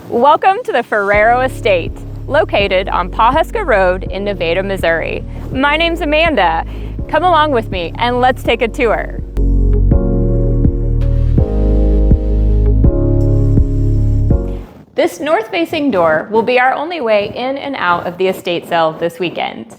Welcome to the Ferrero Estate, located on Pawhuska Road in Nevada, Missouri. My name's Amanda. Come along with me and let's take a tour. This north-facing door will be our only way in and out of the estate sale this weekend.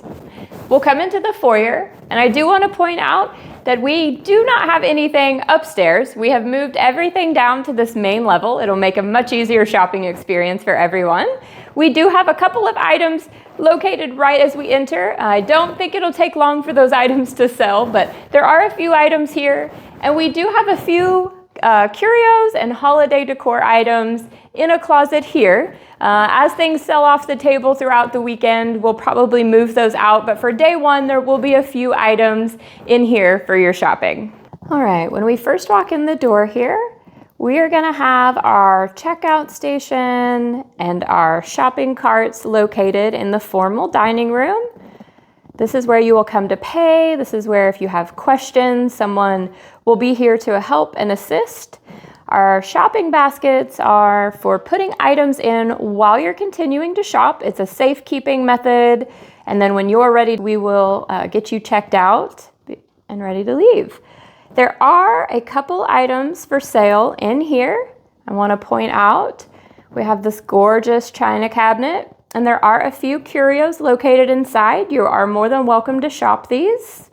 We'll come into the foyer, and I do want to point out that we do not have anything upstairs. We have moved everything down to this main level. It'll make a much easier shopping experience for everyone. We do have a couple of items located right as we enter. I don't think it'll take long for those items to sell, but there are a few items here, and we do have a few curios and holiday decor items in a closet here. As things sell off the table throughout the weekend, we'll probably move those out, but for day one, there will be a few items in here for your shopping. All right, when we first walk in the door here, we are gonna have our checkout station and our shopping carts located in the formal dining room. This is where you will come to pay. This is where, if you have questions, someone will be here to help and assist. Our shopping baskets are for putting items in while you're continuing to shop. It's a safekeeping method. And then when you're ready, we will get you checked out and ready to leave. There are a couple items for sale in here. I want to point out, we have this gorgeous china cabinet, and there are a few curios located inside. You are more than welcome to shop these.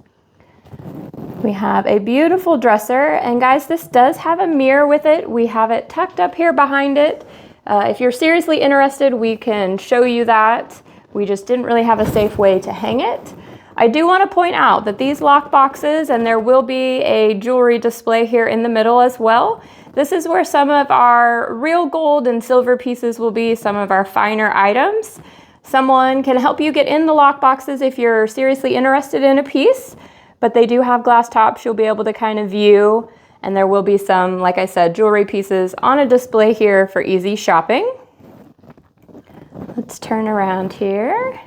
We have a beautiful dresser, and guys, this does have a mirror with it. We have it tucked up here behind it. If you're seriously interested, we can show you that. We just didn't really have a safe way to hang it. I do want to point out that these lock boxes, and there will be a jewelry display here in the middle as well. This is where some of our real gold and silver pieces will be, some of our finer items. Someone can help you get in the lock boxes if you're seriously interested in a piece. But they do have glass tops you'll be able to kind of view, and there will be some, like I said, jewelry pieces on a display here for easy shopping. Let's turn around here.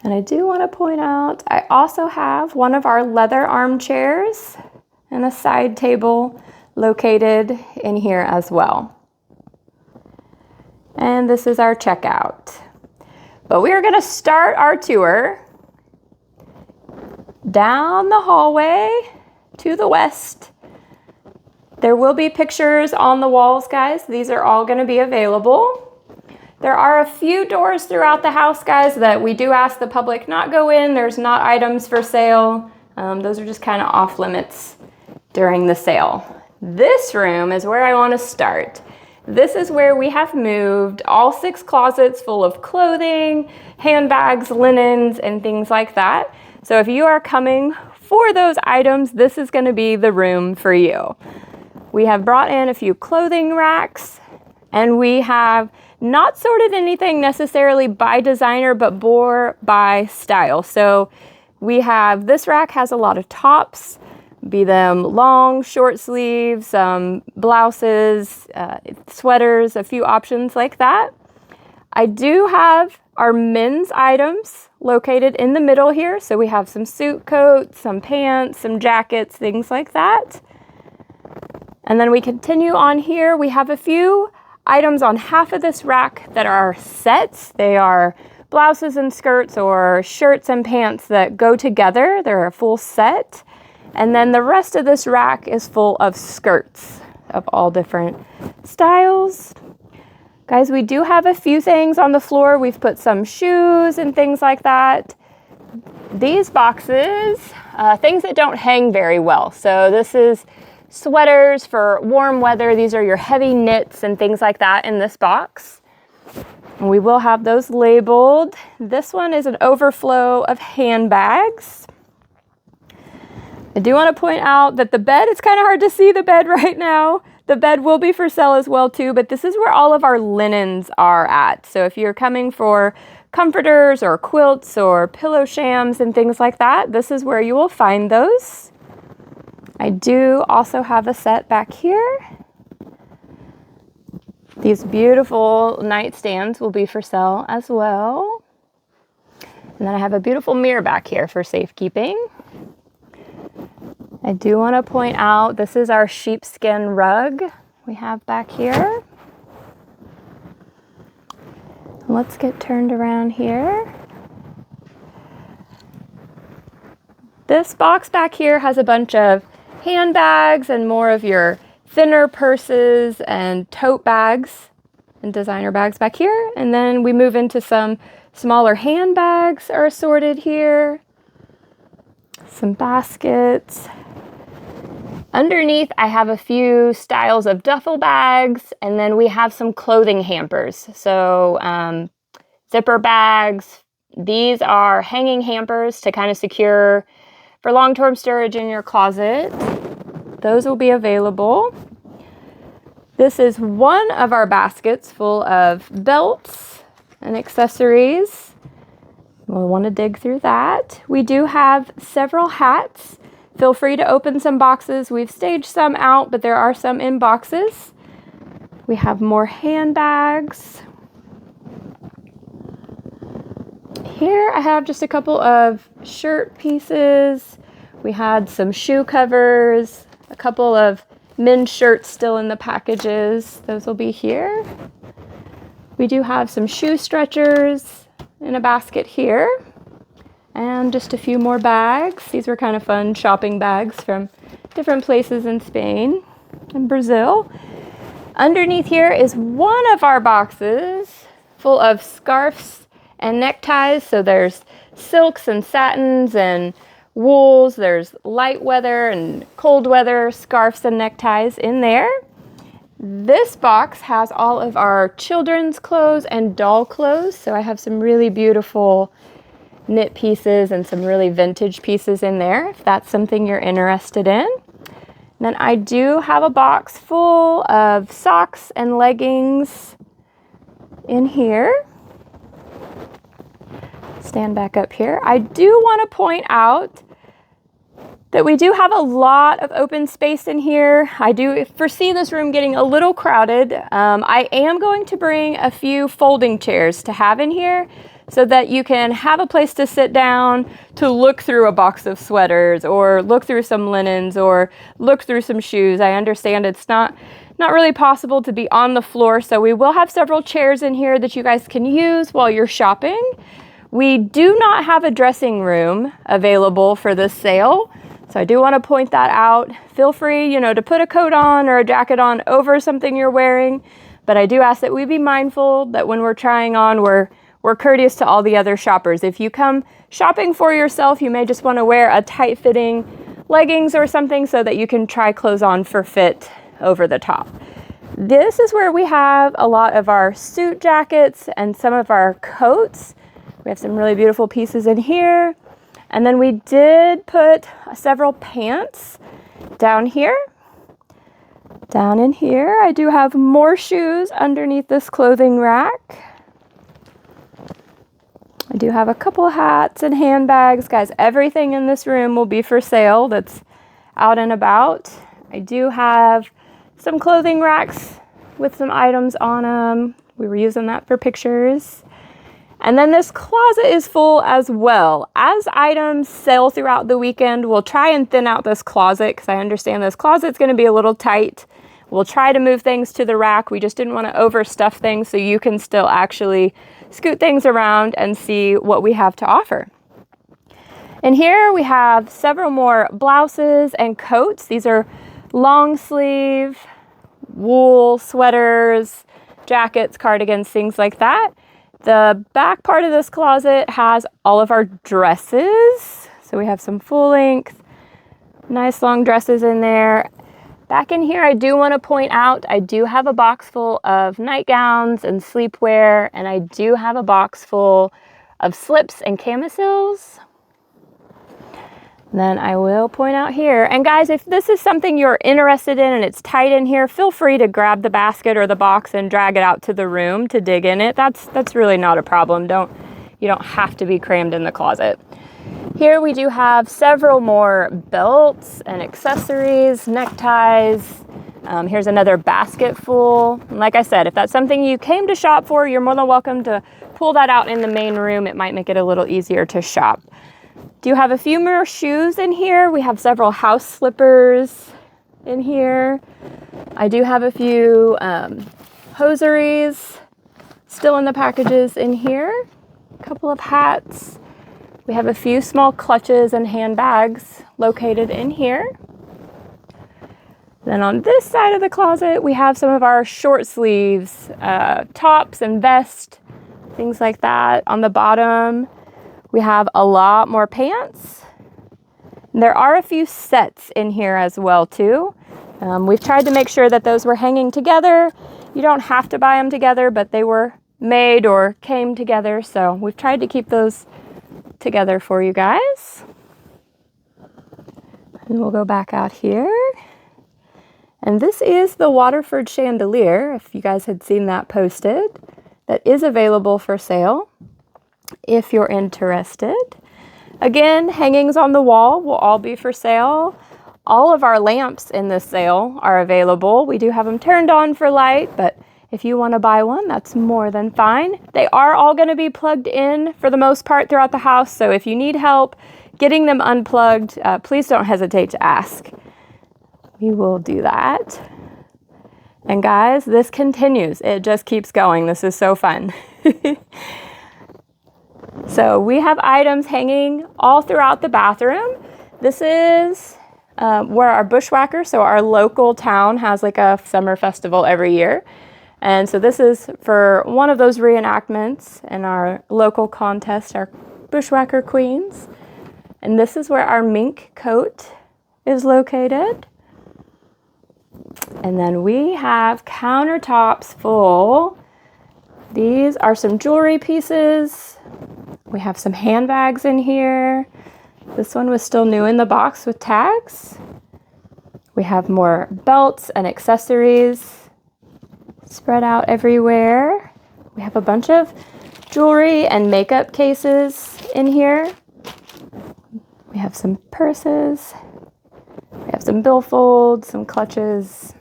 And I do want to point out, I also have one of our leather armchairs and a side table located in here as well. And this is our checkout. But we are going to start our tour down the hallway to the west. There will be pictures on the walls, guys. These are all going to be available. There are a few doors throughout the house, guys, that we do ask the public not go in. There's not items for sale. Those are just kind of off limits during the sale. This room is where I want to start. This is where we have moved all 6 closets full of clothing, handbags, linens, and things like that. So if you are coming for those items, this is going to be the room for you. We have brought in a few clothing racks, and we have not sorted anything necessarily by designer, but more by style. So we have, this rack has a lot of tops, be them long, short sleeves, blouses, sweaters, a few options like that. I do have our men's items located in the middle here. So we have some suit coats, some pants, some jackets, things like that. And then we continue on here. We have a few items on half of this rack that are sets. They are blouses and skirts, or shirts and pants that go together. They're a full set. And then the rest of this rack is full of skirts of all different styles. Guys, we do have a few things on the floor. We've put some shoes and things like that. These boxes, things that don't hang very well. So this is sweaters for warm weather. These are your heavy knits and things like that in this box. And we will have those labeled. This one is an overflow of handbags. I do want to point out that the bed, it's kind of hard to see the bed right now. The bed will be for sale as well too, but this is where all of our linens are at. So if you're coming for comforters or quilts or pillow shams and things like that, this is where you will find those. I do also have a set back here. These beautiful nightstands will be for sale as well. And then I have a beautiful mirror back here for safekeeping. I do want to point out, this is our sheepskin rug we have back here. let's get turned around here. This box back here has a bunch of handbags and more of your thinner purses and tote bags and designer bags back here. And then we move into some smaller handbags are assorted here. Some baskets. Underneath, I have a few styles of duffel bags, and then we have some clothing hampers. So zipper bags. These are hanging hampers to kind of secure for long-term storage in your closet. Those will be available. This is one of our baskets full of belts and accessories. We'll want to dig through that. We do have several hats. Feel free to open some boxes. We've staged some out, but there are some in boxes. We have more handbags. Here I have just a couple of shirt pieces. We had some shoe covers, a couple of men's shirts still in the packages. Those will be here. We do have some shoe stretchers in a basket here. And just a few more bags. These were kind of fun shopping bags from different places in Spain and Brazil. Underneath here is one of our boxes full of scarves and neckties. So there's silks and satins and wools. There's light weather and cold weather scarves and neckties in there. This box has all of our children's clothes and doll clothes. So I have some really beautiful knit pieces and some really vintage pieces in there, if that's something you're interested in. And then I do have a box full of socks and leggings in here. Stand back up here. I do want to point out that we do have a lot of open space in here. I do foresee this room getting a little crowded. I am going to bring a few folding chairs to have in here, so that you can have a place to sit down to look through a box of sweaters or look through some linens or look through some shoes. I understand it's not really possible to be on the floor, so we will have several chairs in here that you guys can use while you're shopping. We do not have a dressing room available for this sale, so I do want to point that out. Feel free, to put a coat on or a jacket on over something you're wearing, but I do ask that we be mindful that when we're trying on, we're courteous to all the other shoppers. If you come shopping for yourself, you may just want to wear a tight-fitting leggings or something so that you can try clothes on for fit over the top. This is where we have a lot of our suit jackets and some of our coats. We have some really beautiful pieces in here. And then we did put several pants down here. Down in here, I do have more shoes underneath this clothing rack. I do have a couple hats and handbags. Guys, everything in this room will be for sale that's out and about. I do have some clothing racks with some items on them. We were using that for pictures. And then this closet is full as well. As items sell throughout the weekend, we'll try and thin out this closet because I understand this closet's going to be a little tight. We'll try to move things to the rack. We just didn't want to overstuff things so you can still actually scoot things around and see what we have to offer. And here we have several more blouses and coats. These are long sleeve, wool sweaters, jackets, cardigans, things like that. The back part of this closet has all of our dresses. So we have some full length, nice long dresses in there. Back in here, I do want to point out, I do have a box full of nightgowns and sleepwear, and I do have a box full of slips and camisoles. Then I will point out here, and guys, if this is something you're interested in and it's tight in here, feel free to grab the basket or the box and drag it out to the room to dig in it. That's really not a problem. You don't have to be crammed in the closet. Here we do have several more belts and accessories, neckties. Here's another basket full. And like I said, if that's something you came to shop for, you're more than welcome to pull that out in the main room. It might make it a little easier to shop. Do have a few more shoes in here. We have several house slippers in here. I do have a few hosieries, still in the packages in here. A couple of hats. We have a few small clutches and handbags located in here. Then on this side of the closet, we have some of our short sleeves, tops and vests, things like that. On the bottom, we have a lot more pants. And there are a few sets in here as well too. We've tried to make sure that those were hanging together. You don't have to buy them together, but they were made or came together. So we've tried to keep those together for you guys. And we'll go back out here. And this is the Waterford chandelier, if you guys had seen that posted, that is available for sale if you're interested. Again, hangings on the wall will all be for sale. All of our lamps in this sale are available. We do have them turned on for light, but if you want to buy one, that's more than fine. They are all going to be plugged in for the most part throughout the house, so if you need help getting them unplugged, please don't hesitate to ask. We will do that. And guys, this continues. It just keeps going. This is so fun. So we have items hanging all throughout the bathroom. This is where our bushwhacker, so our local town has like a summer festival every year. And so this is for one of those reenactments in our local contest, our bushwhacker queens. And this is where our mink coat is located. And then we have countertops full. These are some jewelry pieces. We have some handbags in here. This one was still new in the box with tags. We have more belts and accessories spread out everywhere. We have a bunch of jewelry and makeup cases in here. We have some purses. We have some billfolds, some clutches.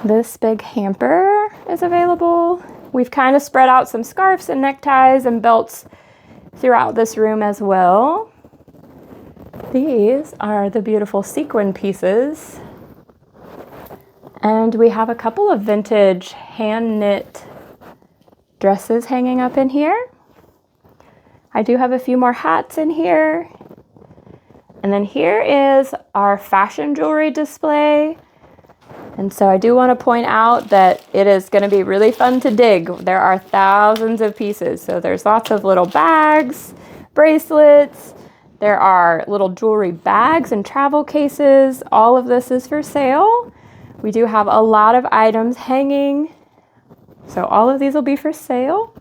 This big hamper is available. We've kind of spread out some scarves and neckties and belts throughout this room as well. These are the beautiful sequin pieces. And we have a couple of vintage hand knit dresses hanging up in here. I do have a few more hats in here. And then here is our fashion jewelry display. And so I do want to point out that it is going to be really fun to dig. There are thousands of pieces. So there's lots of little bags, bracelets. There are little jewelry bags and travel cases. All of this is for sale. We do have a lot of items hanging. So all of these will be for sale.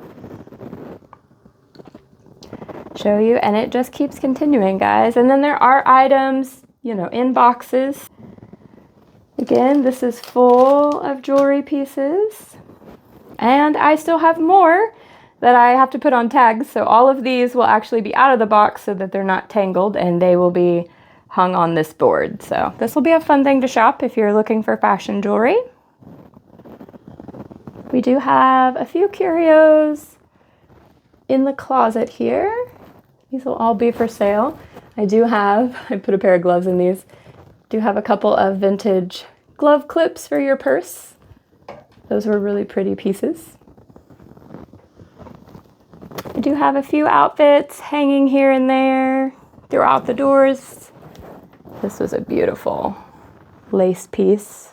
Show you, and it just keeps continuing, guys. And then there are items, in boxes. Again, this is full of jewelry pieces. And I still have more that I have to put on tags. So all of these will actually be out of the box so that they're not tangled, and they will be hung on this board. So this will be a fun thing to shop if you're looking for fashion jewelry. We do have a few curios in the closet here. These will all be for sale. I put a pair of gloves in these. Do have a couple of vintage glove clips for your purse. Those were really pretty pieces. I do have a few outfits hanging here and there throughout the doors. This was a beautiful lace piece.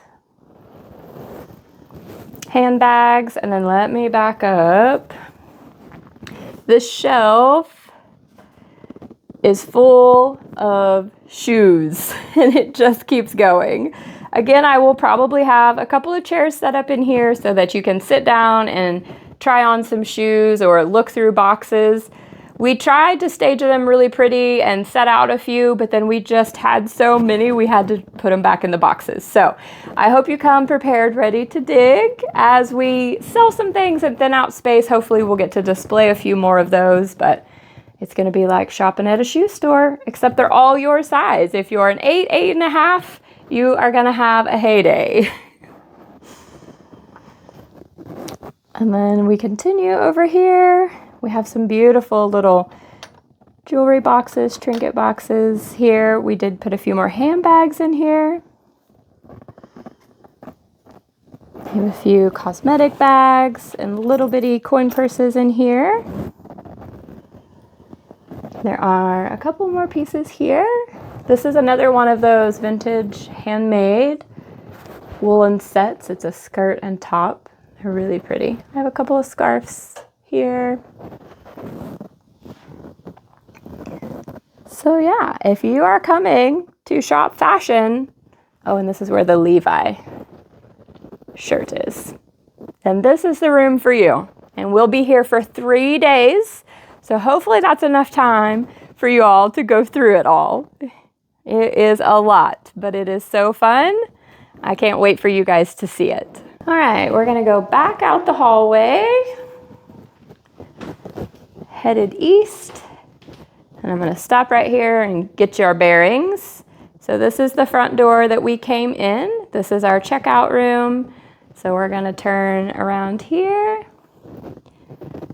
Handbags, and then let me back up. This shelf is full of shoes, and it just keeps going. Again, I will probably have a couple of chairs set up in here so that you can sit down and try on some shoes or look through boxes. We tried to stage them really pretty and set out a few, but then we just had so many we had to put them back in the boxes. So I hope you come prepared, ready to dig. As we sell some things and thin out space, hopefully we'll get to display a few more of those, but it's going to be like shopping at a shoe store, except they're all your size. If you're an 8, 8.5, you are going to have a heyday. And then we continue over here. We have some beautiful little jewelry boxes, trinket boxes here. We did put a few more handbags in here. have a few cosmetic bags and little bitty coin purses in here. There are a couple more pieces here. This is another one of those vintage handmade woolen sets. It's a skirt and top. They're really pretty. I have a couple of scarves here. So yeah, if you are coming to shop fashion, oh, and this is where the Levi shirt is, then this is the room for you. And we'll be here for 3 days. So hopefully that's enough time for you all to go through it all. It is a lot, but it is so fun. I can't wait for you guys to see it. All right, we're gonna go back out the hallway, headed east, and I'm gonna stop right here and get your bearings. So this is the front door that we came in. This is our checkout room. So we're gonna turn around here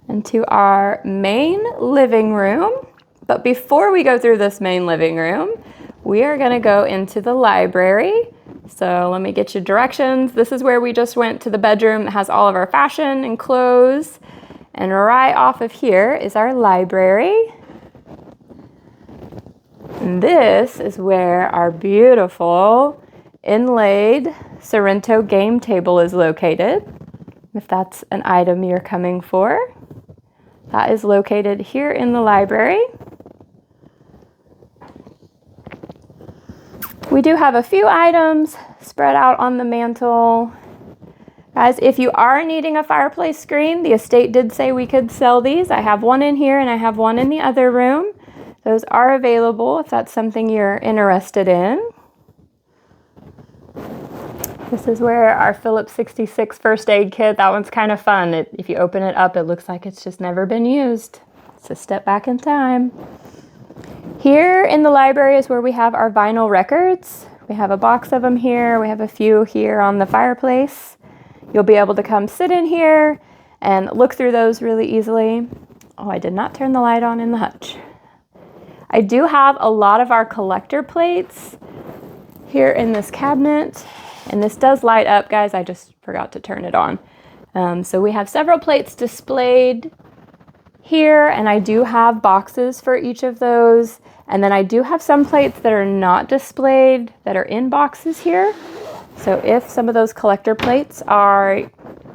into our main living room. But before we go through this main living room, we are gonna go into the library. So let me get you directions. This is where we just went to the bedroom that has all of our fashion and clothes. And right off of here is our library. And this is where our beautiful inlaid Sorrento game table is located, if that's an item you're coming for. That is located here in the library. We do have a few items spread out on the mantle. Guys, if you are needing a fireplace screen, the estate did say we could sell these. I have one in here and I have one in the other room. Those are available if that's something you're interested in. This is where our Phillips 66 first aid kit, that one's kind of fun. If you open it up, it looks like it's just never been used. It's a step back in time. Here in the library is where we have our vinyl records. We have a box of them here. We have a few here on the fireplace. You'll be able to come sit in here and look through those really easily. Oh, I did not turn the light on in the hutch. I do have a lot of our collector plates here in this cabinet. And this does light up, guys. I just forgot to turn it on. So we have several plates displayed here, and I do have boxes for each of those. And then I do have some plates that are not displayed that are in boxes here. So if some of those collector plates are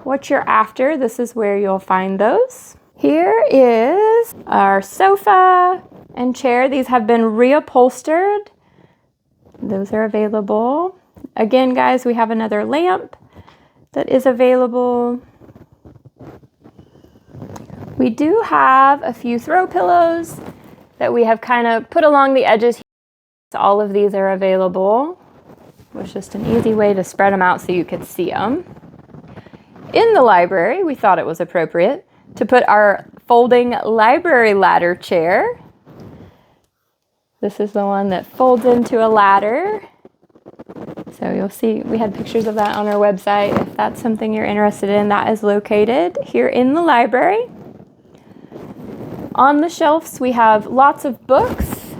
what you're after, this is where you'll find those. Here is our sofa and chair. These have been reupholstered. Those are available. Again, guys, we have another lamp that is available. We do have a few throw pillows that we have kind of put along the edges. All of these are available. It was just an easy way to spread them out so you could see them. In the library, we thought it was appropriate to put our folding library ladder chair. This is the one that folds into a ladder. So you'll see we had pictures of that on our website. If that's something you're interested in, that is located here in the library. On the shelves, we have lots of books.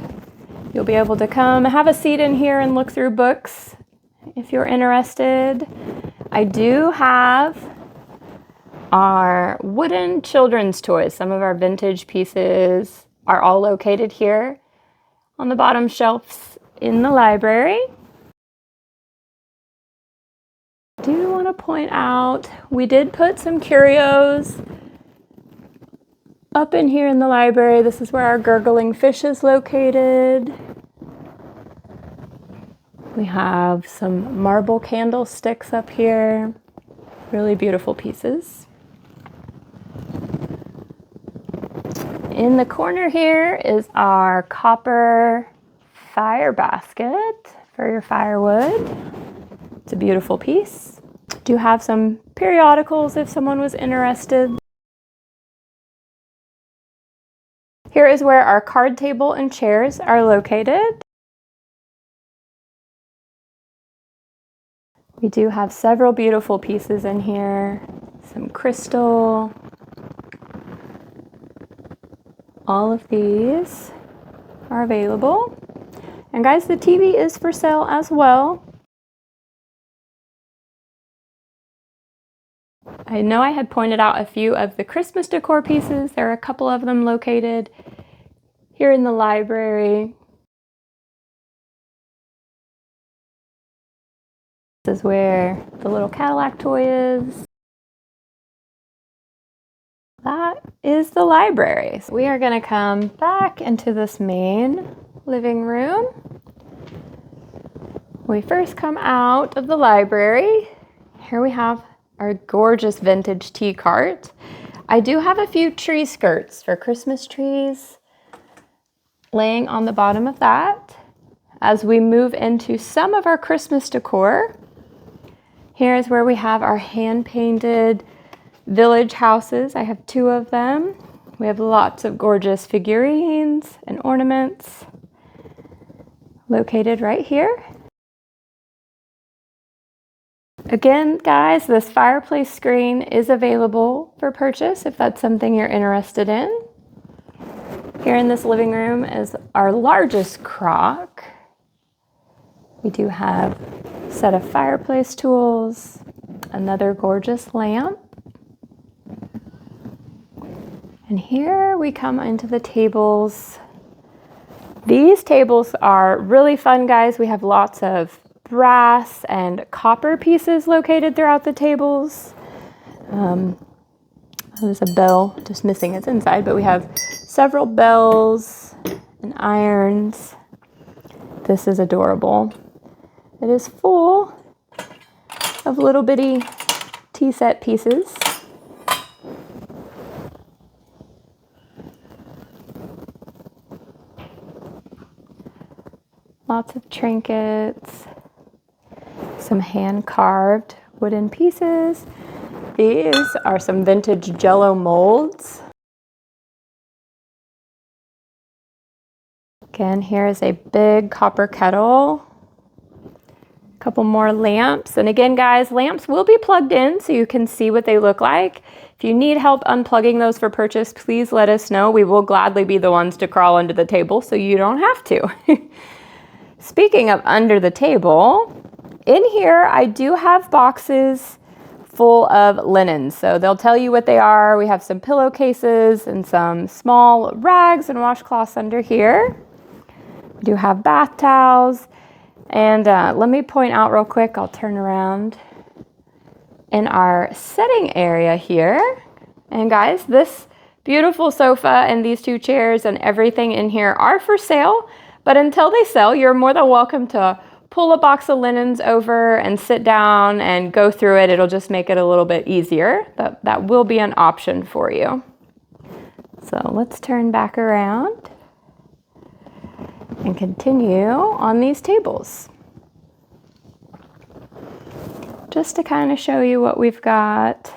You'll be able to come have a seat in here and look through books if you're interested. I do have our wooden children's toys. Some of our vintage pieces are all located here on the bottom shelves in the library. I do want to point out, we did put some curios up in here in the library. This is where our gurgling fish is located. We have some marble candlesticks up here. Really beautiful pieces. In the corner here is our copper fire basket for your firewood. It's a beautiful piece. Do have some periodicals if someone was interested. Here is where our card table and chairs are located. We do have several beautiful pieces in here. Some crystal. All of these are available. And guys, the TV is for sale as well. I know I had pointed out a few of the Christmas decor pieces. There are a couple of them located here in the library. This is where the little Cadillac toy is. That is the library. So we are going to come back into this main living room. We first come out of the library. Here we have our gorgeous vintage tea cart. I do have a few tree skirts for Christmas trees laying on the bottom of that. As we move into some of our Christmas decor, here's where we have our hand-painted village houses. I have 2 of them. We have lots of gorgeous figurines and ornaments located right here. Again, guys, this fireplace screen is available for purchase if that's something you're interested in. Here in this living room is our largest crock. We do have a set of fireplace tools, another gorgeous lamp. And here we come into the tables. These tables are really fun, guys. We have lots of brass and copper pieces located throughout the tables. There's a bell just missing its inside, but we have several bells and irons. This is adorable. It is full of little bitty tea set pieces. Lots of trinkets, some hand-carved wooden pieces. These are some vintage Jello molds. Again, here is a big copper kettle. A couple more lamps. And again, guys, lamps will be plugged in so you can see what they look like. If you need help unplugging those for purchase, please let us know. We will gladly be the ones to crawl under the table so you don't have to. Speaking of under the table, in here I do have boxes full of linens. So they'll tell you what they are. We have some pillowcases and some small rags and washcloths under here. We do have bath towels. And let me point out real quick, I'll turn around. In our setting area here, and guys, this beautiful sofa and these 2 chairs and everything in here are for sale. But until they sell, you're more than welcome to pull a box of linens over and sit down and go through it. It'll just make it a little bit easier. That will be an option for you. So let's turn back around and continue on these tables. Just to kind of show you what we've got.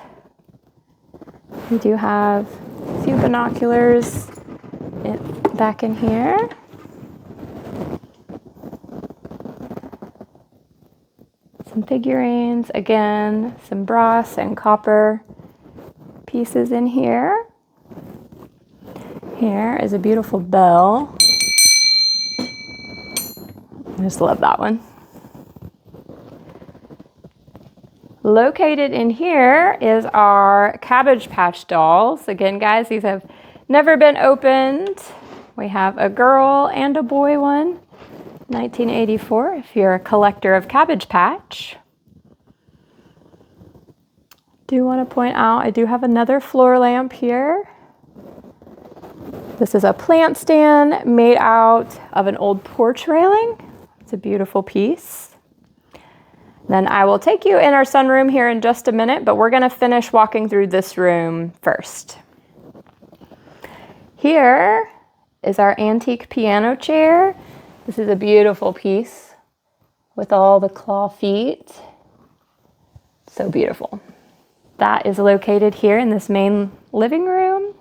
We do have a few binoculars back in here. Some figurines, again, some brass and copper pieces in here. Here is a beautiful bell. I just love that one. Located in here is our Cabbage Patch dolls. Again, guys, these have never been opened. We have a girl and a boy one. 1984, if you're a collector of Cabbage Patch. Do want to point out, I do have another floor lamp here. This is a plant stand made out of an old porch railing. It's a beautiful piece. Then I will take you in our sunroom here in just a minute, but we're going to finish walking through this room first. Here is our antique piano chair. This is a beautiful piece with all the claw feet. So beautiful. That is located here in this main living room.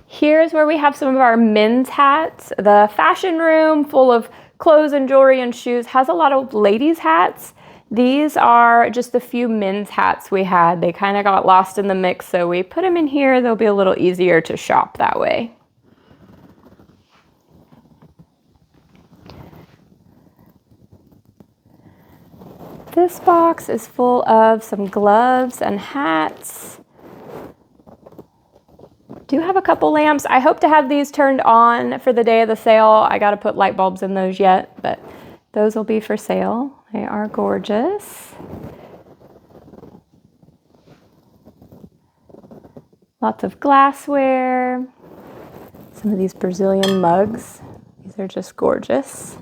Here's where we have some of our men's hats. The fashion room full of clothes and jewelry and shoes has a lot of ladies' hats. These are just a few men's hats we had. They kind of got lost in the mix, so we put them in here. They'll be a little easier to shop that way. This box is full of some gloves and hats. Do have a couple lamps. I hope to have these turned on for the day of the sale. I got to put light bulbs in those yet, but those will be for sale. They are gorgeous. Lots of glassware. Some of these Brazilian mugs. These are just gorgeous.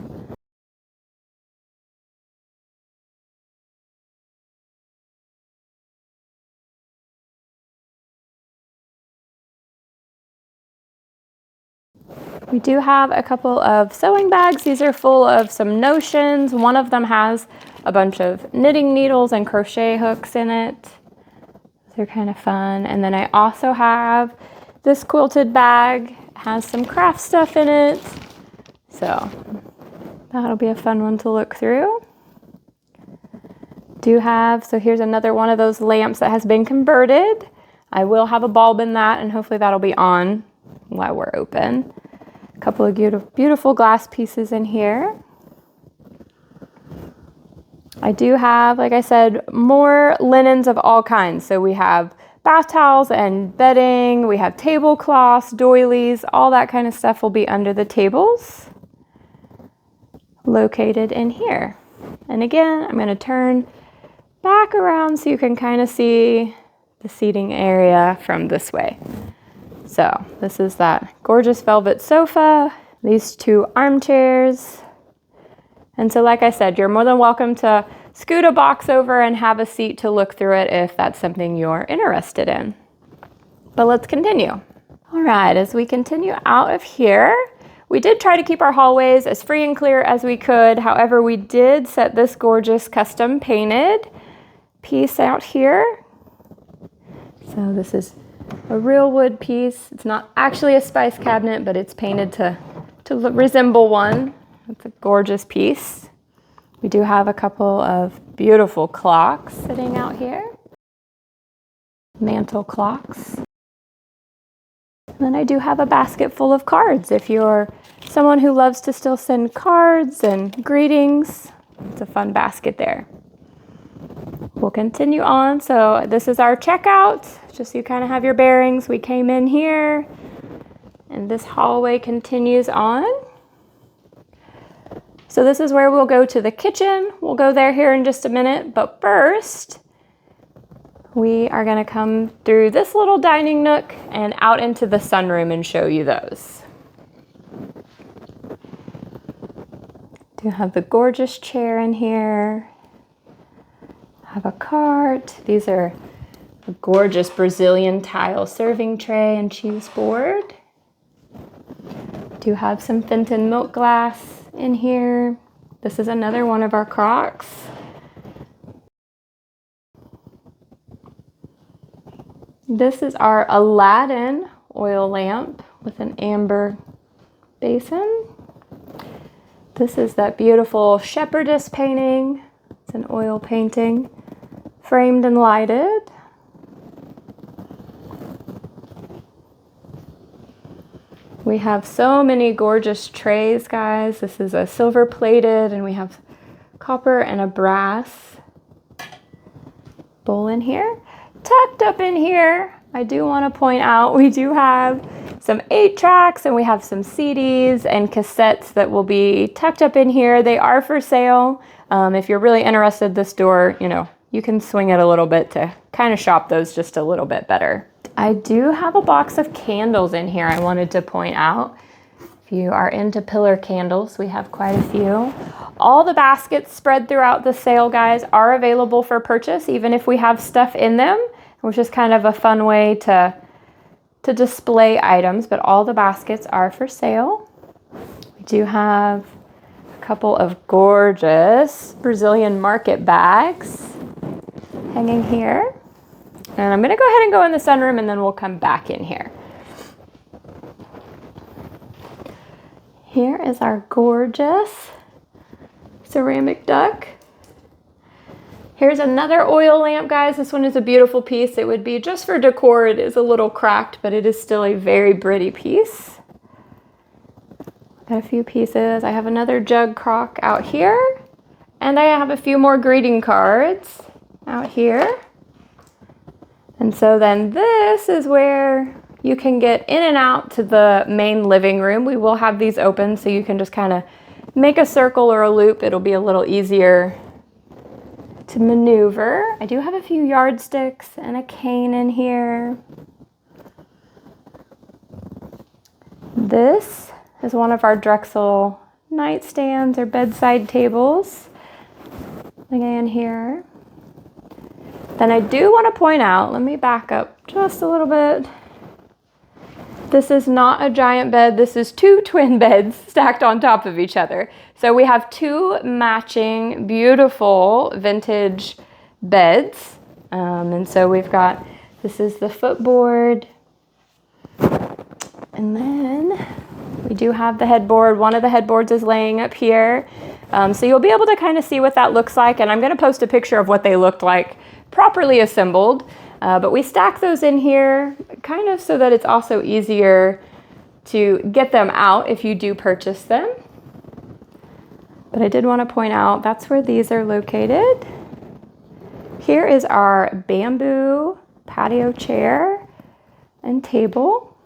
We do have a couple of sewing bags. These are full of some notions. One of them has a bunch of knitting needles and crochet hooks in it. They're kind of fun. And then I also have this quilted bag. It has some craft stuff in it. So that'll be a fun one to look through. So here's another one of those lamps that has been converted. I will have a bulb in that, and hopefully that'll be on while we're open. A couple of beautiful glass pieces in here. I do have, like I said, more linens of all kinds. So we have bath towels and bedding, we have tablecloths, doilies, all that kind of stuff will be under the tables located in here. And again, I'm going to turn back around so you can kind of see the seating area from this way. So this is that gorgeous velvet sofa, these two armchairs. And so like I said, you're more than welcome to scoot a box over and have a seat to look through it if that's something you're interested in. But let's continue. All right, as we continue out of here, we did try to keep our hallways as free and clear as we could. However, we did set this gorgeous custom painted piece out here. So this is a real wood piece. It's not actually a spice cabinet, but it's painted to resemble one. It's a gorgeous piece. We do have a couple of beautiful clocks sitting out here. Mantle clocks. And then I do have a basket full of cards. If you're someone who loves to still send cards and greetings, it's a fun basket there. We'll continue on. So this is our checkout, just so you kind of have your bearings. We came in here, and this hallway continues on. So this is where we'll go to the kitchen. We'll go there here in just a minute, but first, we are going to come through this little dining nook and out into the sunroom and show you those. Do have the gorgeous chair in here. Have a cart. These are a gorgeous Brazilian tile serving tray and cheese board. Do have some Fenton milk glass in here. This is another one of our crocks. This is our Aladdin oil lamp with an amber basin. This is that beautiful shepherdess painting. It's an oil painting, framed and lighted. We have so many gorgeous trays, guys. This is a silver plated, and we have copper and a brass bowl in here. Tucked up in here, I do want to point out, we do have some 8-tracks, and we have some CDs and cassettes that will be tucked up in here. They are for sale. If you're really interested, this door, you can swing it a little bit to kind of shop those just a little bit better. I do have a box of candles in here I wanted to point out. If you are into pillar candles, we have quite a few. All the baskets spread throughout the sale, guys, are available for purchase, even if we have stuff in them, which is kind of a fun way to display items, but all the baskets are for sale. We do have a couple of gorgeous Brazilian market bags hanging here. And I'm going to go ahead and go in the sunroom, and then we'll come back in here. Here is our gorgeous ceramic duck. Here's another oil lamp, guys. This one is a beautiful piece. It would be just for decor. It is a little cracked, but it is still a very pretty piece. Got a few pieces. I have another jug crock out here. And I have a few more greeting cards out here. And so then this is where you can get in and out to the main living room. We will have these open so you can just kind of make a circle or a loop. It'll be a little easier to maneuver. I do have a few yardsticks and a cane in here. This is one of our Drexel nightstands or bedside tables. Again here. Then I do want to point out, let me back up just a little bit. This is not a giant bed. This is two twin beds stacked on top of each other. So we have two matching, beautiful vintage beds. And so we've got, this is the footboard. And then we do have the headboard. One of the headboards is laying up here. So you'll be able to kind of see what that looks like. And I'm going to post a picture of what they looked like properly assembled. But we stack those in here kind of so that it's also easier to get them out if you do purchase them. But I did want to point out that's where these are located. Here is our bamboo patio chair and table.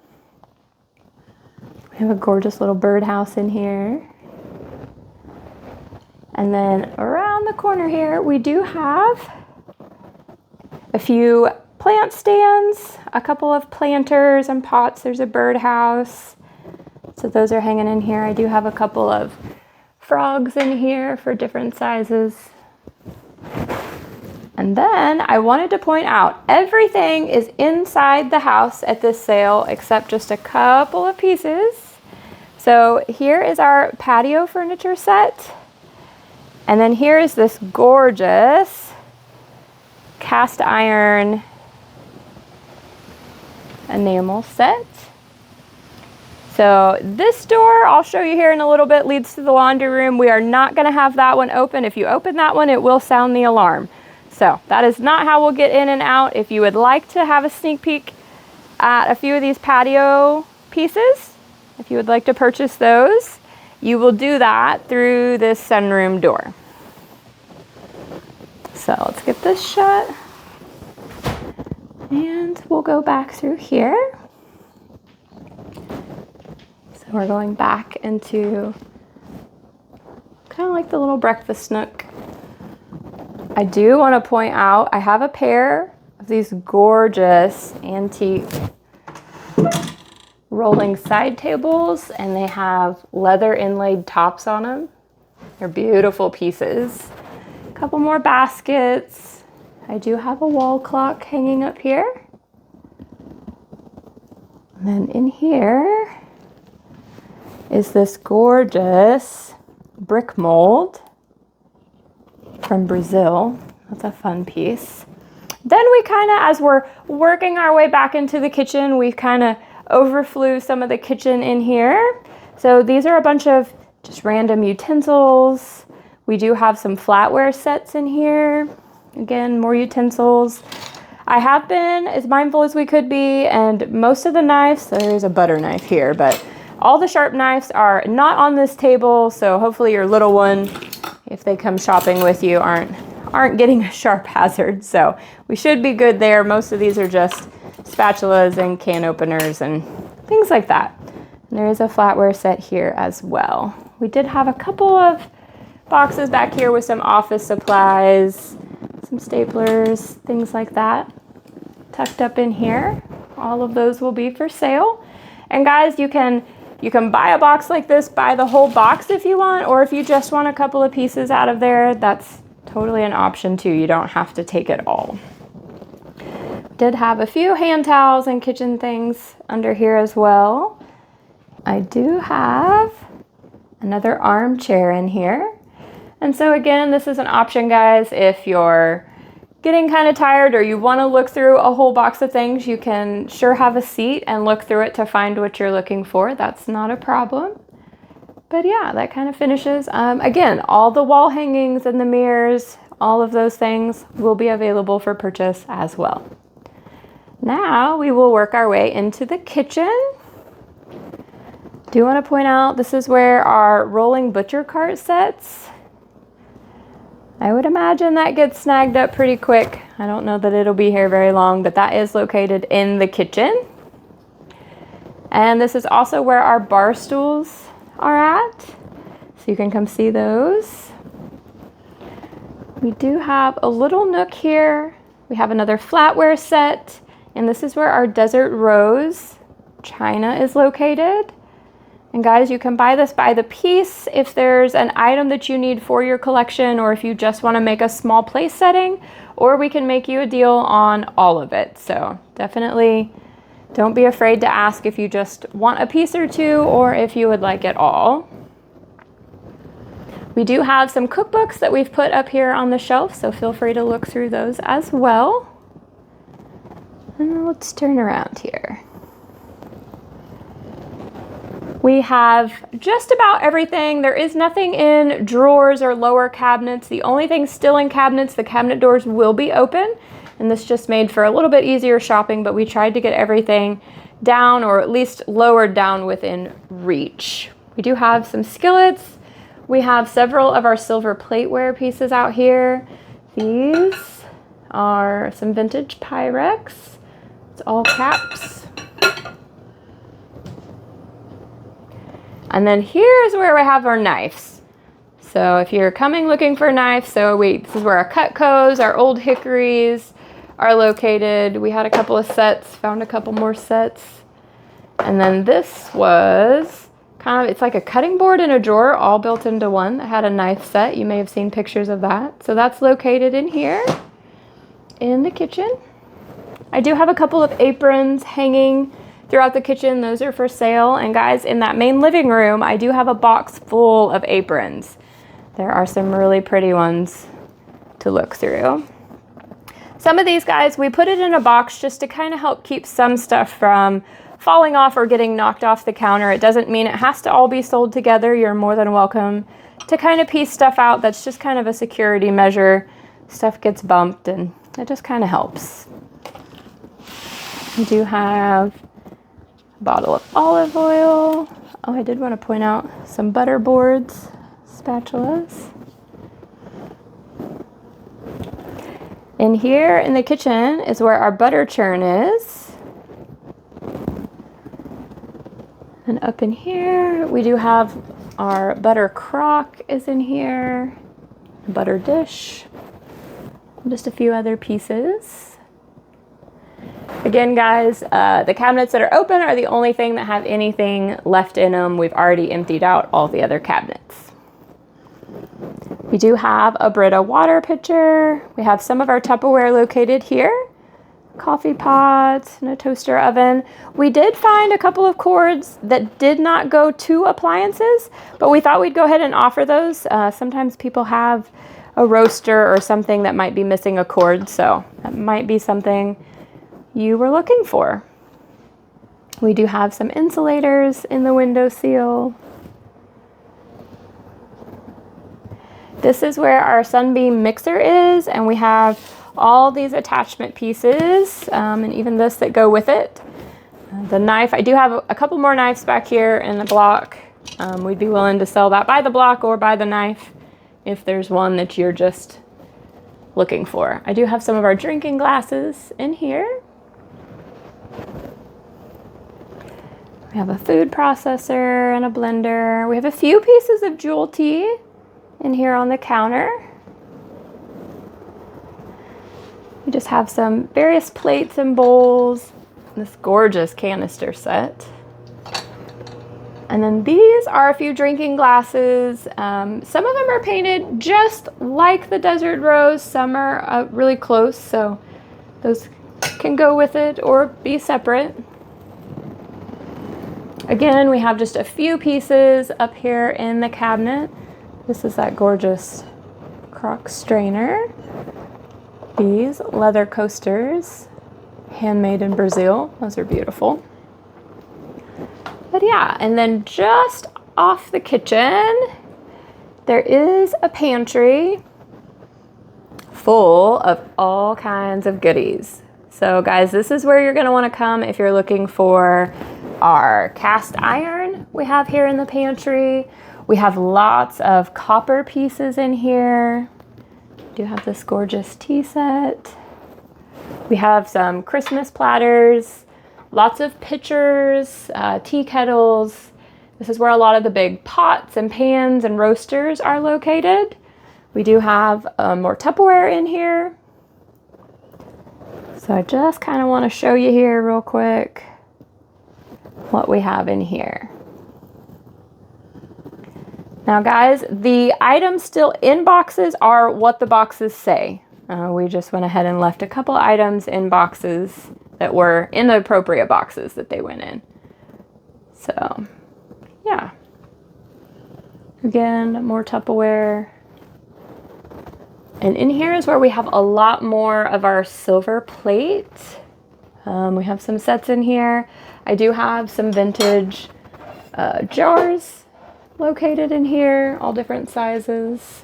We have a gorgeous little birdhouse in here. And then around the corner here, we do have a few plant stands, a couple of planters and pots. There's a birdhouse. So those are hanging in here. I do have a couple of frogs in here for different sizes. And then I wanted to point out everything is inside the house at this sale except just a couple of pieces. So here is our patio furniture set. And then here is this gorgeous cast iron enamel set. So this door, I'll show you here in a little bit, leads to the laundry room. We are not going to have that one open. If you open that one, it will sound the alarm. So that is not how we'll get in and out. If you would like to have a sneak peek at a few of these patio pieces, if you would like to purchase those, you will do that through this sunroom door. So let's get this shut. And we'll go back through here. So we're going back into kind of like the little breakfast nook. I do want to point out, I have a pair of these gorgeous antique rolling side tables, and they have leather inlaid tops on them. They're beautiful pieces. A couple more baskets. I do have a wall clock hanging up here. And then in here is this gorgeous brick mold from Brazil. That's a fun piece. Then we kind of, as we're working our way back into the kitchen, we kind of overflew some of the kitchen in here. So these are a bunch of just random utensils. We do have some flatware sets in here. Again, more utensils. I have been as mindful as we could be, and most of the knives, so there's a butter knife here, but all the sharp knives are not on this table, so hopefully your little one, if they come shopping with you, aren't getting a sharp hazard. So we should be good there. Most of these are just spatulas and can openers and things like that. And there is a flatware set here as well. We did have a couple of boxes back here with some office supplies, some staplers, things like that, tucked up in here. All of those will be for sale. And guys, you can buy a box like this, buy the whole box if you want, or if you just want a couple of pieces out of there, that's totally an option too. You don't have to take it all. Did have a few hand towels and kitchen things under here as well. I do have another armchair in here. And so again, this is an option, guys. If you're getting kind of tired or you want to look through a whole box of things, you can sure have a seat and look through it to find what you're looking for. That's not a problem. But yeah, that kind of finishes. Again, all the wall hangings and the mirrors, all of those things will be available for purchase as well. Now we will work our way into the kitchen. Do want to point out, this is where our rolling butcher cart sets I would imagine that gets snagged up pretty quick. I don't know that it'll be here very long, but that is located in the kitchen. And this is also where our bar stools are at. So you can come see those. We do have a little nook here. We have another flatware set. And this is where our desert rose china is located. And guys, you can buy this by the piece if there's an item that you need for your collection, or if you just want to make a small place setting, or we can make you a deal on all of it. So definitely don't be afraid to ask if you just want a piece or two, or if you would like it all. We do have some cookbooks that we've put up here on the shelf, so feel free to look through those as well. And let's turn around here. We have just about everything. There is nothing in drawers or lower cabinets. The only thing still in cabinets, the cabinet doors will be open, and this just made for a little bit easier shopping, but we tried to get everything down, or at least lowered down within reach. We do have some skillets. We have several of our silver plateware pieces out here. These are some vintage Pyrex. It's all caps. And then here's where we have our knives. So if you're coming looking for knives, this is where our Cutcos, our old hickories are located. We had a couple of sets, found a couple more sets. And then this was it's like a cutting board and a drawer all built into one that had a knife set. You may have seen pictures of that. So that's located in here in the kitchen. I do have a couple of aprons hanging throughout the kitchen. Those are for sale. And guys, in that main living room, I do have a box full of aprons. There are some really pretty ones to look through. Some of these guys, we put it in a box just to kind of help keep some stuff from falling off or getting knocked off the counter. It doesn't mean it has to all be sold together. You're more than welcome to kind of piece stuff out. That's just kind of a security measure. Stuff gets bumped and it just kind of helps. We do have bottle of olive oil. Oh, I did want to point out some butter boards, spatulas. In here in the kitchen is where our butter churn is. And up in here, we do have our butter crock is in here, a butter dish, and just a few other pieces. Again, guys, the cabinets that are open are the only thing that have anything left in them. We've already emptied out all the other cabinets. We do have a Brita water pitcher. We have some of our Tupperware located here. Coffee pots and a toaster oven. We did find a couple of cords that did not go to appliances, but we thought we'd go ahead and offer those. Sometimes people have a roaster or something that might be missing a cord, so that might be something you were looking for. We do have some insulators in the window seal. This is where our Sunbeam mixer is, and we have all these attachment pieces, and even this that go with it. The knife, I do have a couple more knives back here in the block. We'd be willing to sell that by the block or by the knife if there's one that you're just looking for. I do have some of our drinking glasses in here. We have a food processor and a blender. We have a few pieces of jewel tea in here on the counter. We just have some various plates and bowls, this gorgeous canister set. And then these are a few drinking glasses. Some of them are painted just like the Desert Rose. Some are really close, so those can go with it or be separate. Again, we have just a few pieces up here in the cabinet. This is that gorgeous crock strainer. These leather coasters, handmade in Brazil. Those are beautiful. But yeah, and then just off the kitchen, there is a pantry full of all kinds of goodies. So guys, this is where you're gonna wanna come if you're looking for our cast iron we have here in the pantry. We have lots of copper pieces in here. do have this gorgeous tea set. We have some Christmas platters, lots of pitchers, tea kettles. This is where a lot of the big pots and pans and roasters are located. We do have more Tupperware in here. So I just kind of want to show you here real quick what we have in here. Now guys, the items still in boxes are what the boxes say. We just went ahead and left a couple items in boxes that were in the appropriate boxes that they went in. So, yeah. Again, more Tupperware. And in here is where we have a lot more of our silver plate. We have some sets in here. I do have some vintage jars located in here, all different sizes.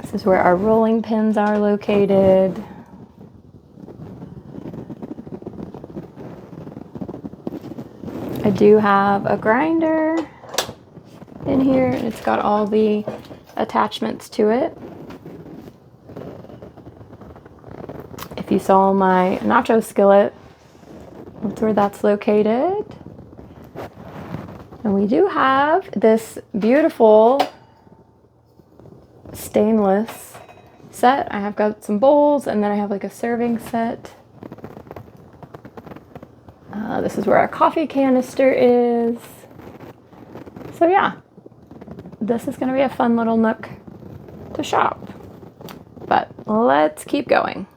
This is where our rolling pins are located. I do have a grinder in here, and it's got all the attachments to it. If you saw my nacho skillet, that's where that's located. And we do have this beautiful stainless set. I have got some bowls, and then I have like a serving set. This is where our coffee canister is. So yeah, this is going to be a fun little nook to shop. But let's keep going.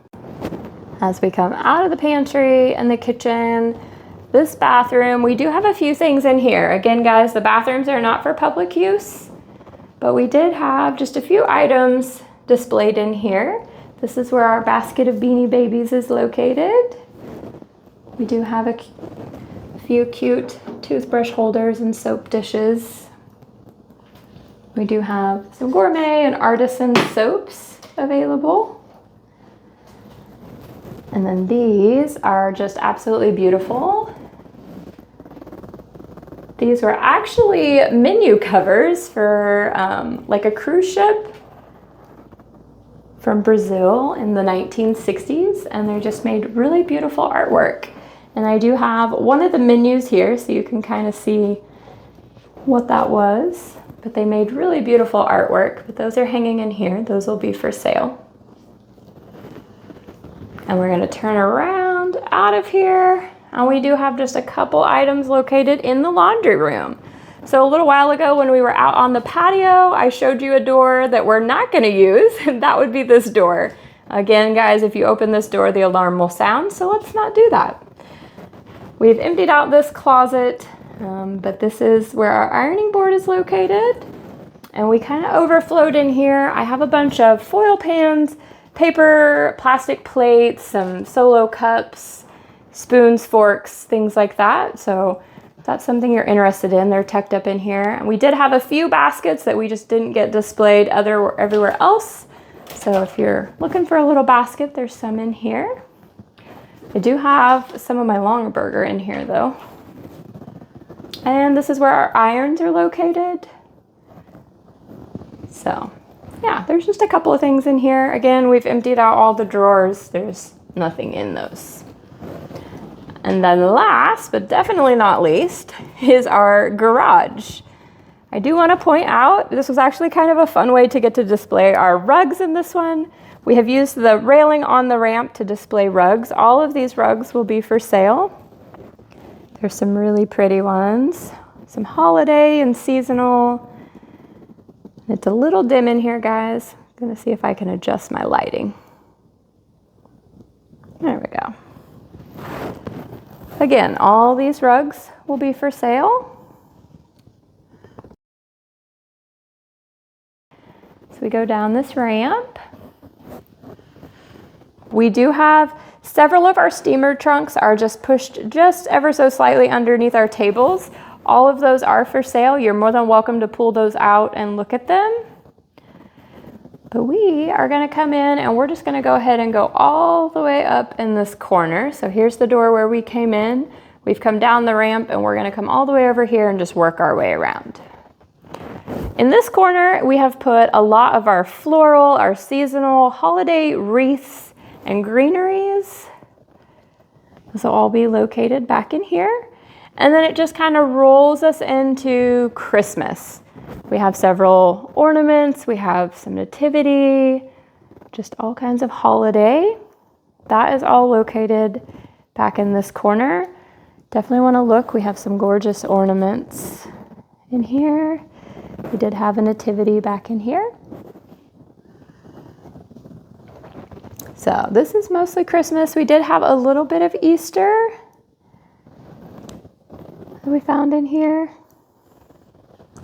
As we come out of the pantry and the kitchen, this bathroom, we do have a few things in here. Again, guys, the bathrooms are not for public use, but we did have just a few items displayed in here. This is where our basket of Beanie Babies is located. We do have a few cute toothbrush holders and soap dishes. We do have some gourmet and artisan soaps available. And then these are just absolutely beautiful. These were actually menu covers for like a cruise ship from Brazil in the 1960s, and they're just made really beautiful artwork. And I do have one of the menus here so you can kind of see what that was, but they made really beautiful artwork. But those are hanging in here. Those will be for sale. And we're going to turn around out of here, and we do have just a couple items located in the laundry room. So a little while ago when we were out on the patio, I showed you a door that we're not going to use, and that would be this door. Again, guys, if you open this door, the alarm will sound, so let's not do that. We've emptied out this closet, but this is where our ironing board is located. And we kind of overflowed in here. I have a bunch of foil pans, paper, plastic plates, some solo cups, spoons, forks, things like that. So if that's something you're interested in, they're tucked up in here. And we did have a few baskets that we just didn't get displayed everywhere else. So if you're looking for a little basket, there's some in here. I do have some of my Longaberger in here though. And this is where our irons are located. So yeah, there's just a couple of things in here. Again, we've emptied out all the drawers. There's nothing in those. And then last, but definitely not least, is our garage. I do want to point out, this was actually kind of a fun way to get to display our rugs in this one. We have used the railing on the ramp to display rugs. All of these rugs will be for sale. There's some really pretty ones, some holiday and seasonal. It's a little dim in here, guys. I'm gonna see if I can adjust my lighting. There we go. Again, all these rugs will be for sale. So we go down this ramp. We do have several of our steamer trunks are just pushed just ever so slightly underneath our tables. All of those are for sale. You're more than welcome to pull those out and look at them. But we are going to come in and we're just going to go ahead and go all the way up in this corner. So here's the door where we came in. We've come down the ramp and we're going to come all the way over here and just work our way around. In this corner, we have put a lot of our floral, our seasonal holiday wreaths and greeneries. This will all be located back in here. And then it just kind of rolls us into Christmas. We have several ornaments, we have some nativity, just all kinds of holiday. That is all located back in this corner. Definitely want to look. We have some gorgeous ornaments in here. We did have a nativity back in here. So this is mostly Christmas. We did have a little bit of Easter that we found in here.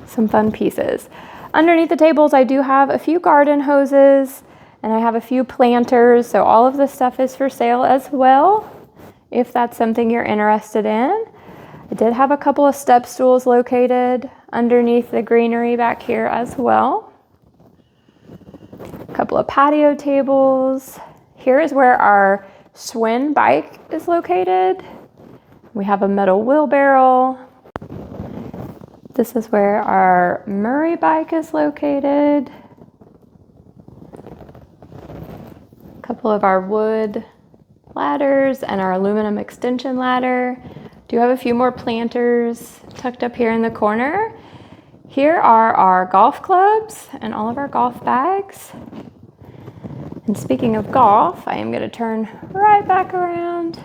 Some fun pieces. Underneath the tables, I do have a few garden hoses and I have a few planters. So all of this stuff is for sale as well, if that's something you're interested in. I did have a couple of step stools located underneath the greenery back here as well. A couple of patio tables. Here is where our Schwinn bike is located. We have a metal wheelbarrow. This is where our Murray bike is located. A couple of our wood ladders and our aluminum extension ladder. Do have a few more planters tucked up here in the corner. Here are our golf clubs and all of our golf bags. And speaking of golf, I am going to turn right back around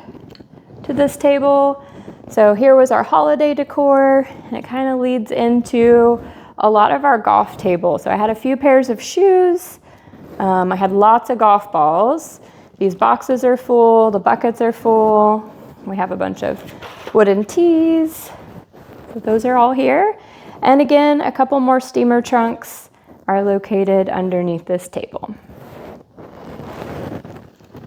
to this table. So here was our holiday decor, and it kind of leads into a lot of our golf tables. So I had a few pairs of shoes. I had lots of golf balls. These boxes are full, the buckets are full. We have a bunch of wooden tees. So those are all here. And again, a couple more steamer trunks are located underneath this table.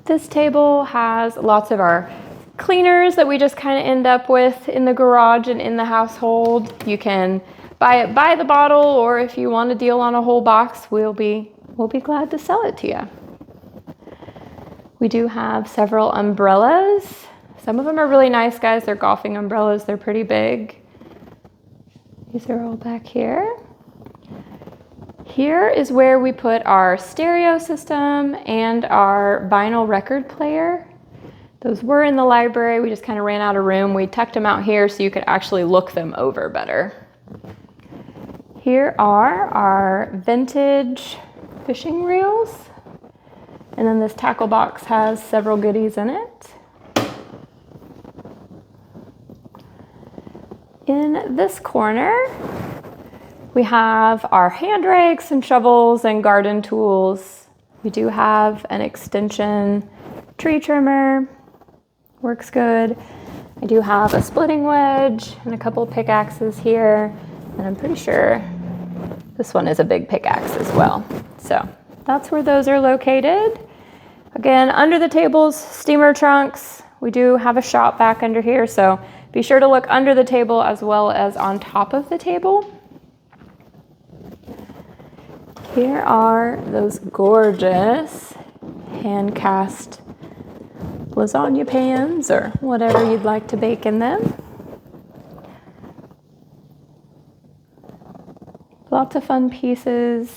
This table has lots of our cleaners that we just kind of end up with in the garage and in the household. You can buy it by the bottle, or if you want a deal on a whole box, we'll be glad to sell it to you. We do have several umbrellas. Some of them are really nice, guys. They're golfing umbrellas. They're pretty big. These are all back here. Here is where we put our stereo system and our vinyl record player. Those were in the library. We just kind of ran out of room. We tucked them out here so you could actually look them over better. Here are our vintage fishing reels. And then this tackle box has several goodies in it. In this corner, we have our hand rakes and shovels and garden tools. We do have an extension tree trimmer, works good. I do have a splitting wedge and a couple of pickaxes here, and I'm pretty sure this one is a big pickaxe as well. So that's where those are located. Again, under the tables, steamer trunks. We do have a shop back under here, so be sure to look under the table as well as on top of the table. Here are those gorgeous hand-cast lasagna pans or whatever you'd like to bake in them. Lots of fun pieces,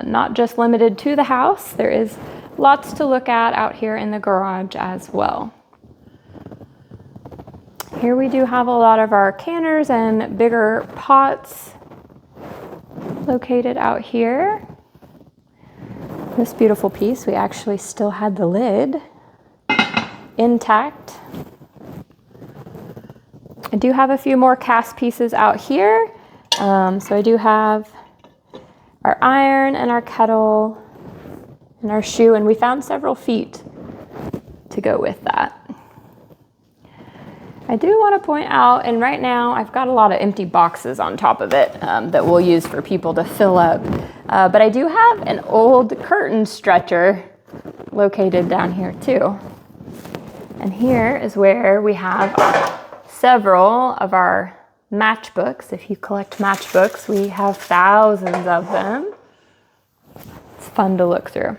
not just limited to the house. There is lots to look at out here in the garage as well. Here we do have a lot of our canners and bigger pots located out here. This beautiful piece, we actually still had the lid intact. I do have a few more cast pieces out here. So I do have our iron and our kettle and our shoe, and we found several feet to go with that. I do want to point out, and right now I've got a lot of empty boxes on top of it that we'll use for people to fill up. But I do have an old curtain stretcher located down here too. And here is where we have several of our matchbooks. If you collect matchbooks, we have thousands of them. It's fun to look through.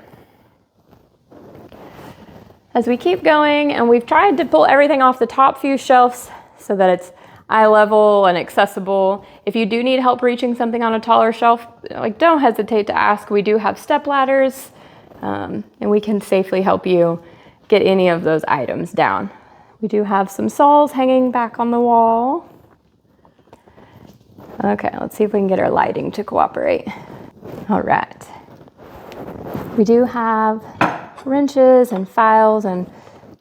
As we keep going, and we've tried to pull everything off the top few shelves so that it's eye level and accessible. If you do need help reaching something on a taller shelf, like, don't hesitate to ask. We do have step ladders, and we can safely help you get any of those items down. We do have some saws hanging back on the wall. Okay, let's see if we can get our lighting to cooperate. All right. We do have wrenches and files and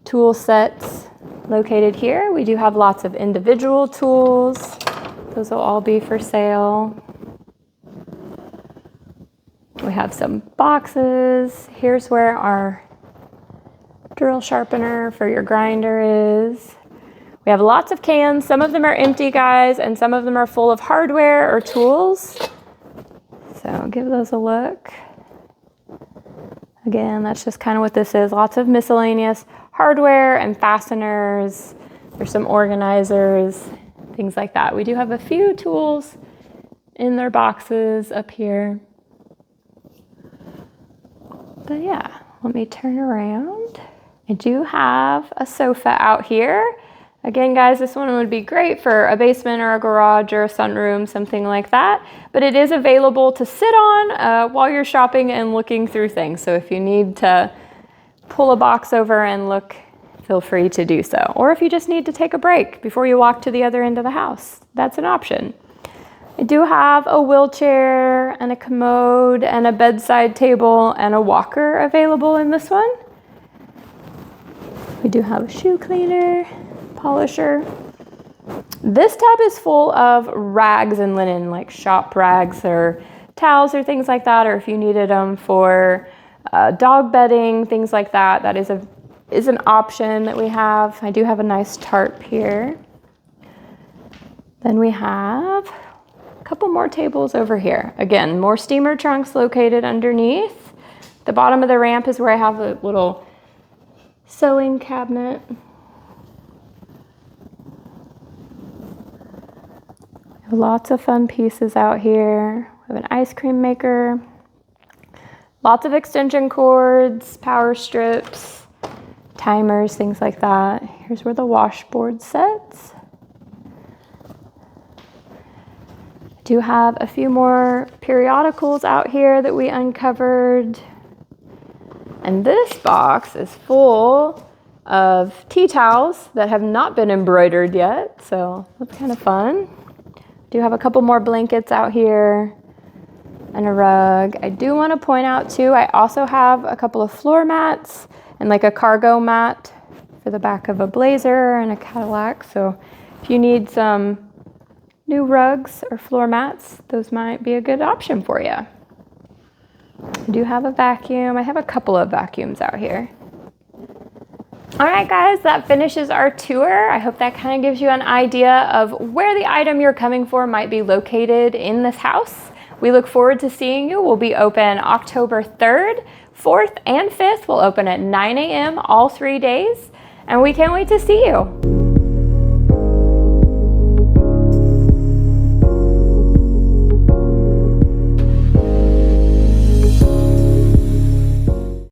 tool sets located here. We do have lots of individual tools. Those will all be for sale. We have some boxes. Here's where our drill sharpener for your grinder is. We have lots of cans. Some of them are empty, guys, and some of them are full of hardware or tools. So give those a look. Again, that's just kind of what this is. Lots of miscellaneous hardware and fasteners. There's some organizers, things like that. We do have a few tools in their boxes up here. But yeah, let me turn around. I do have a sofa out here. Again, guys, this one would be great for a basement or a garage or a sunroom, something like that. But it is available to sit on while you're shopping and looking through things. So if you need to pull a box over and look, feel free to do so. Or if you just need to take a break before you walk to the other end of the house, that's an option. I do have a wheelchair and a commode and a bedside table and a walker available in this one. We do have a shoe cleaner, polisher. This tub is full of rags and linen, like shop rags or towels or things like that, or if you needed them for dog bedding, things like that. That is an option that we have. I do have a nice tarp here. Then we have a couple more tables over here. Again, more steamer trunks located underneath. The bottom of the ramp is where I have a little sewing cabinet. Lots of fun pieces out here. We have an ice cream maker. Lots of extension cords, power strips, timers, things like that. Here's where the washboard sits. Do have a few more periodicals out here that we uncovered. And this box is full of tea towels that have not been embroidered yet, so that's kind of fun. Do have a couple more blankets out here and a rug. I do want to point out too, I also have a couple of floor mats and like a cargo mat for the back of a Blazer and a Cadillac. So if you need some new rugs or floor mats, those might be a good option for you. I do have a vacuum. I have a couple of vacuums out here. All right, guys, that finishes our tour. I hope that kind of gives you an idea of where the item you're coming for might be located in this house. We look forward to seeing you. We'll be open October 3rd, 4th, and 5th. We'll open at 9 a.m. all 3 days, and we can't wait to see you.